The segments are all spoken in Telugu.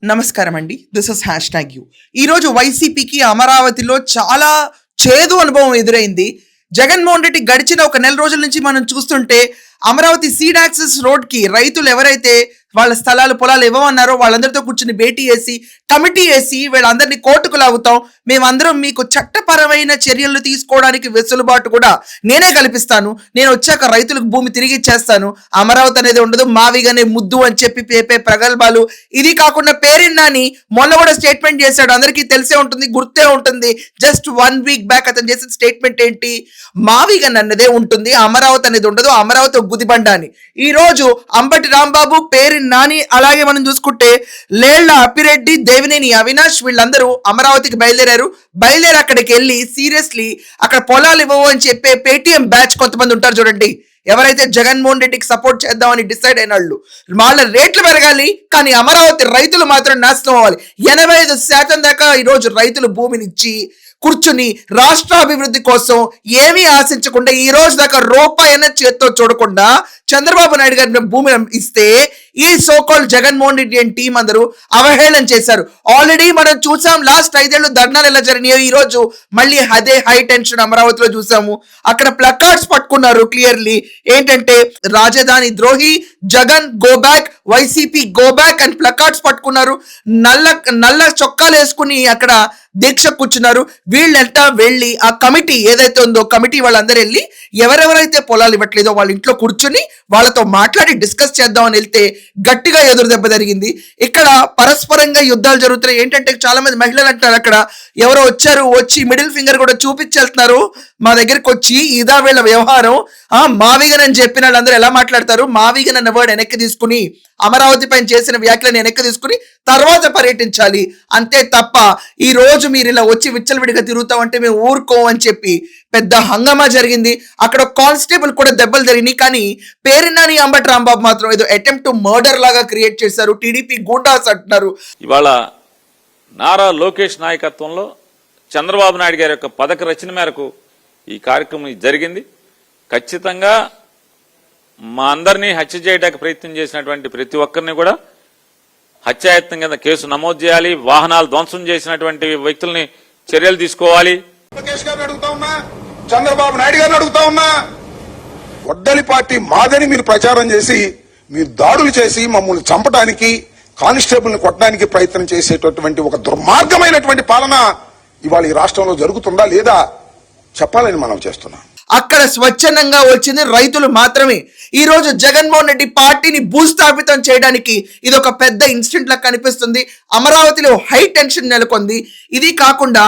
నమస్కారం అండి. This is #you. ఈరోజు వైసీపీకి అమరావతిలో చాలా చేదు అనుభవం ఎదురైంది. జగన్మోహన్ రెడ్డి గడిచిన ఒక నెల రోజుల నుంచి మనం చూస్తుంటే అమరావతి సీడ్ యాక్సెస్ రోడ్కి రైతులు ఎవరైతే వాళ్ళ స్థలాలు పొలాలు ఇవ్వమన్నారో వాళ్ళందరితో కూర్చుని భేటీ చేసి కమిటీ వేసి వీళ్ళందరినీ కోర్టుకు లాగుతాం, మేమందరం మీకు చట్టపరమైన చర్యలు తీసుకోవడానికి వెసులుబాటు కూడా నేనే కల్పిస్తాను, నేను వచ్చాక రైతులకు భూమి తిరిగి ఇచ్చేస్తాను, అమరావతి అనేది ఉండదు, మావిగానే ముద్దు అని చెప్పి పేపే ప్రగల్భాలు. ఇది కాకుండా పేరిన్నాని మొన్న కూడా స్టేట్మెంట్ చేశాడు, అందరికీ తెలిసే ఉంటుంది, గుర్తే ఉంటుంది. జస్ట్ 1 వీక్ బ్యాక్ అతను చేసిన స్టేట్మెంట్ ఏంటి, మావిగన్ అన్నదే ఉంటుంది, అమరావతి అనేది ఉండదు, అమరావతి గుదిబండ అని. ఈ రోజు అంబటి రాంబాబు, పేరు నాని, అలాగే మనం చూసుకుంటే లేళ్ల అప్పిరెడ్డి, దేవినేని అవినాష్ వీళ్ళందరూ అమరావతికి బయలుదేరారు. అక్కడికి వెళ్ళి సీరియస్లీ అక్కడ పొలాలు ఇవ్వవు అని చెప్పే పేటిఎం బ్యాచ్ కొంతమంది ఉంటారు చూడండి, ఎవరైతే జగన్మోహన్ రెడ్డికి సపోర్ట్ చేద్దామని డిసైడ్ అయిన వాళ్ళ రేట్లు పెరగాలి, కానీ అమరావతి రైతులు మాత్రం నాశనం అవ్వాలి. 85% దాకా ఈరోజు రైతులు భూమినిచ్చి కూర్చుని రాష్ట్రాభివృద్ధి కోసం ఏమీ ఆశించకుండా ఈ రోజు దాకా రూపాయన చేత్తో చూడకుండా చంద్రబాబు నాయుడు గారిని భూమి ఇస్తే ఈ so-called Jaganmohan Reddy and team అందరూ అవహేళన చేశారు. ఆల్రెడీ మనం చూసాం, లాస్ట్ 5 ఏళ్ళు ధర్నాలు ఎలా జరిగినాయో ఈ రోజు మళ్ళీ అదే హై టెన్షన్ అమరావతిలో చూసాము. అక్కడ ప్లకార్డ్స్ పట్టుకున్నారు క్లియర్లీ, ఏంటంటే రాజధాని ద్రోహి, Jagan go back, YCP go back అని ప్లకార్డ్స్ పట్టుకున్నారు. నల్ల చొక్కాలు వేసుకుని అక్కడ దీక్ష కూర్చున్నారు. వీళ్ళంతా వెళ్ళి ఆ కమిటీ ఏదైతే ఉందో కమిటీ వాళ్ళందరూ వెళ్ళి ఎవరెవరైతే పొలాలు ఇవ్వట్లేదో వాళ్ళ ఇంట్లో కూర్చుని వాళ్ళతో మాట్లాడి డిస్కస్ చేద్దామని వెళ్తే గట్టిగా ఎదురు దెబ్బ జరిగింది. ఇక్కడ పరస్పరంగా యుద్ధాలు జరుగుతున్నాయి. ఏంటంటే చాలా మంది మహిళలు అంటారు, అక్కడ ఎవరో వచ్చి మిడిల్ ఫింగర్ కూడా చూపించేస్తున్నారు మా దగ్గరికి వచ్చి, ఇదా వీళ్ళ వ్యవహారం. మావిగన్ అని చెప్పిన వాళ్ళందరూ ఎలా మాట్లాడతారు, మావిగన్ అన్న వర్డ్ వెనక్కి తీసుకుని అమరావతి పైన చేసిన వ్యాఖ్యలను వెనక్కి తీసుకుని తర్వాత పర్యటించాలి, అంతే తప్ప ఈ రోజు మీరు ఇలా వచ్చి విచ్చలవిడిగా తిరుగుతామంటే మేము ఊరుకోం అని చెప్పి పెద్ద హంగామా జరిగింది. అక్కడ కానిస్టేబుల్ కూడా దెబ్బలు జరిగినాయి. కానీ పేరినాని అంబటి రాంబాబు మాత్రం ఏదో అటెంప్ట్ టు మర్డర్ లాగా క్రియేట్ చేశారు. టీడీపీ గూండాస్ అంటున్నారు. ఇవాళ నారా లోకేష్ నాయకత్వంలో చంద్రబాబు నాయుడు గారి యొక్క పథక రచన మేరకు ఈ కార్యక్రమం జరిగింది. ఖచ్చితంగా మా అందరినీ హత్య చేయడానికి ప్రయత్నం చేసినటువంటి ప్రతి ఒక్కరిని కూడా హత్యాయత్నం కింద కేసు నమోదు చేయాలి. వాహనాలు ధ్వంసం చేసినటువంటి వ్యక్తుల్ని చర్యలు తీసుకోవాలి. లోకేష్ గారిని అడుగుతా ఉన్నా, చంద్రబాబు నాయుడు గారిని అడుగుతా ఉన్నా, వడ్డలి పార్టీ మాదని మీరు ప్రచారం చేసి మీరు దాడులు చేసి మమ్మల్ని చంపడానికి, కానిస్టేబుల్ ని కొట్టడానికి ప్రయత్నం చేసేటటువంటి ఒక దుర్మార్గమైనటువంటి పాలన ఇవాళ ఈ రాష్ట్రంలో జరుగుతుందా లేదా చెప్పాలని మనం చేస్తున్నాం. అక్కడ స్వచ్ఛందంగా వచ్చింది రైతులు మాత్రమే. ఈ రోజు జగన్మోహన్ రెడ్డి పార్టీని భూస్థాపితం చేయడానికి ఇది ఒక పెద్ద ఇన్సిడెంట్ లా కనిపిస్తుంది. అమరావతిలో హై టెన్షన్ నెలకొంది. ఇది కాకుండా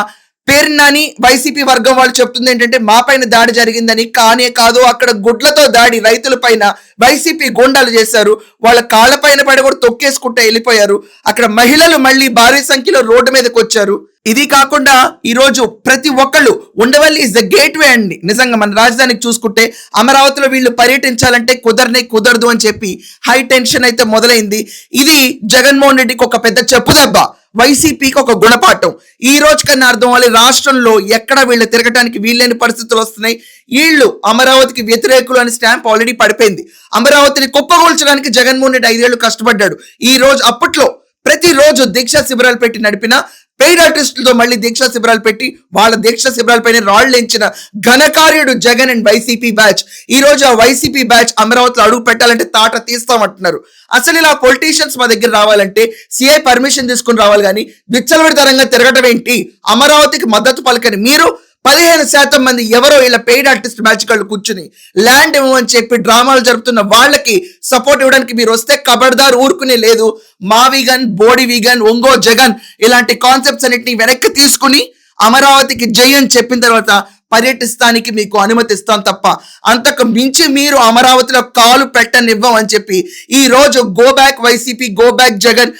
పేర్నాని వైసీపీ వర్గం వాళ్ళు చెప్తుంది ఏంటంటే మా పైన దాడి జరిగిందని. కానే కాదు, అక్కడ గుడ్లతో దాడి రైతుల పైన వైసీపీ గోండాలు చేశారు. వాళ్ళ కాళ్ళ పైన పడి కూడా తొక్కేసుకుంటూ వెళ్ళిపోయారు. అక్కడ మహిళలు మళ్ళీ భారీ సంఖ్యలో రోడ్డు మీదకి వచ్చారు. ఇది కాకుండా ఈ రోజు ప్రతి ఒక్కళ్ళు ఉండవల్లి ఇస్ ద గేట్ వే అండి. నిజంగా మన రాజధానికి చూసుకుంటే అమరావతిలో వీళ్ళు పర్యటించాలంటే కుదరదు అని చెప్పి హై టెన్షన్ అయితే మొదలైంది. ఇది జగన్మోహన్ రెడ్డికి ఒక పెద్ద చెప్పుదెబ్బ, వైసీపీకి ఒక గుణపాఠం. ఈ రోజు కన్నా అర్థం అవ్వాలి, రాష్ట్రంలో ఎక్కడ వీళ్ళు తిరగటానికి వీళ్ళని పరిస్థితులు వస్తున్నాయి. వీళ్ళు అమరావతికి వ్యతిరేకులు అని స్టాంప్ ఆల్రెడీ పడిపోయింది. అమరావతిని కుప్పగొల్చడానికి జగన్మోహన్ రెడ్డి 5 ఏళ్లు కష్టపడ్డాడు. ఈ రోజు అప్పట్లో ప్రతిరోజు దీక్షా శిబిరాలు పెట్టి నడిపిన పెయిడ్ ఆర్టిస్టులతో మళ్ళీ దీక్షా శిబిరాలు పెట్టి వాళ్ళ దీక్షా శిబిరాలపైన రాళ్లెంచిన ఘనకార్యుడు జగన్ అండ్ వైసీపీ బ్యాచ్. ఈ రోజు ఆ వైసీపీ బ్యాచ్ అమరావతిలో అడుగు పెట్టాలంటే తాట తీస్తామంటున్నారు. అసలు ఇలా పొలిటీషియన్స్ మా దగ్గర రావాలంటే సిఐ పర్మిషన్ తీసుకుని రావాలి, కానీ విచ్చలవిడితరంగా తిరగటం ఏంటి? అమరావతికి మద్దతు పలకని మీరు 15% మంది ఎవరో ఇలా పెయిడ్ ఆర్టిస్ట్ బ్యాచ్ వాళ్ళు కూర్చుని ల్యాండ్ ఇవ్వమని చెప్పి డ్రామాలు జరుపుతున్న వాళ్ళకి సపోర్ట్ ఇవ్వడానికి మీరు వస్తే ఖబర్దార్ ఊరుకునే లేదు. మావిగన్, బోడి విగన్, ఒంగో జగన్ ఇలాంటి కాన్సెప్ట్స్ అన్నిటిని వెనక్కి తీసుకుని అమరావతికి జై అని చెప్పిన తర్వాత పర్యటిస్తానికి మీకు అనుమతిస్తాం తప్ప అంతకు మించి మీరు అమరావతిలో కాలు పెట్టనివ్వం అని చెప్పి ఈ రోజు go back YCP, go back Jagan,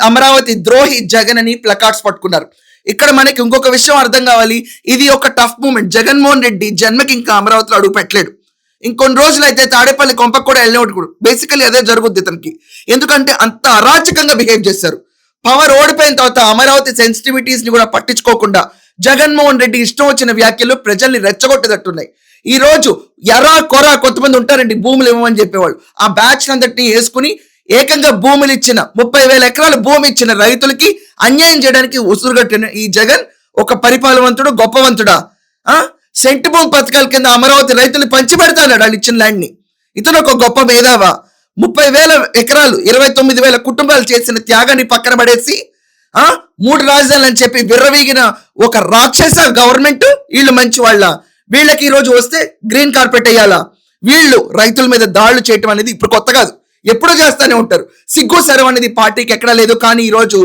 Amaravati ద్రోహి జగన్ అని ప్లకార్డ్స్ పట్టుకున్నారు. ఇక్కడ మనకి ఇంకొక విషయం అర్థం కావాలి, ఇది ఒక టఫ్ మూమెంట్. జగన్మోహన్ రెడ్డి జన్మకి ఇంకా అమరావతిలో అడుగు పెట్టలేడు. ఇంకొన్ని రోజులు అయితే తాడేపల్లి కొంపకు కూడా వెళ్ళినట్టు కూడా బేసికలీ అదే జరుగుద్ది ఇతనికి. ఎందుకంటే అంత అరాచకంగా బిహేవ్ చేశారు. పవర్ ఓడిపోయిన తర్వాత అమరావతి సెన్సిటివిటీస్ ని కూడా పట్టించుకోకుండా జగన్మోహన్ రెడ్డి ఇష్టం వచ్చిన వ్యాఖ్యలు ప్రజల్ని రెచ్చగొట్టేటట్టున్నాయి. ఈ రోజు ఎరా కొరా కొంతమంది ఉంటారండి భూములు ఇవ్వమని చెప్పేవాళ్ళు. ఆ బ్యాచ్ అంతటిని వేసుకుని ఏకంగా భూములు ఇచ్చిన 30,000 ఎకరాల భూమి ఇచ్చిన రైతులకి అన్యాయం చేయడానికి ఉసురుగట్టిన ఈ జగన్ ఒక పరిపాలవంతుడు, గొప్పవంతుడా? సెంటు భూమి పథకాల కింద అమరావతి రైతులు పంచిపెడతాడు వాళ్ళు ఇచ్చిన ల్యాండ్ ని. ఇతను ఒక గొప్ప మేధావా? 30,000 ఎకరాలు 29,000 కుటుంబాలు చేసిన త్యాగాన్ని పక్కన పడేసి 3 రాజధానులు అని చెప్పి విర్రవీగిన ఒక రాక్షస గవర్నమెంట్. వీళ్ళు మంచి వాళ్ళ? వీళ్ళకి ఈ రోజు వస్తే గ్రీన్ కార్పెట్ వేయాలా? వీళ్ళు రైతుల మీద దాడులు చేయటం అనేది ఇప్పుడు కొత్త కాదు, ఎప్పుడూ చేస్తానే ఉంటారు. సిగ్గు సరం అనేది పార్టీకి ఎక్కడా లేదు. కానీ ఈ రోజు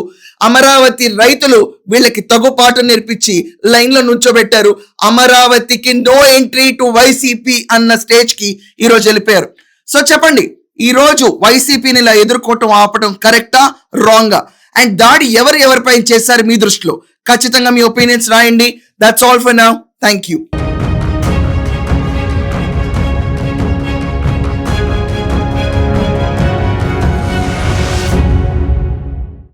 అమరావతి రైతులు వీళ్ళకి తగుపాటు నేర్పించి లైన్ లో నుంచోబెట్టారు. అమరావతికి నో ఎంట్రీ టు వైసీపీ అన్న స్టేజ్ కి ఈ రోజు వెళ్ళిపోయారు. సో చెప్పండి, ఈ రోజు వైసీపీని ఇలా ఎదుర్కోవటం ఆపటం కరెక్టా, రాంగా? అండ్ దాడి ఎవరిపైన చేశారు మీ దృష్టిలో? ఖచ్చితంగా మీ ఒపీనియన్స్ రాయండి. That's all for now. Thank you.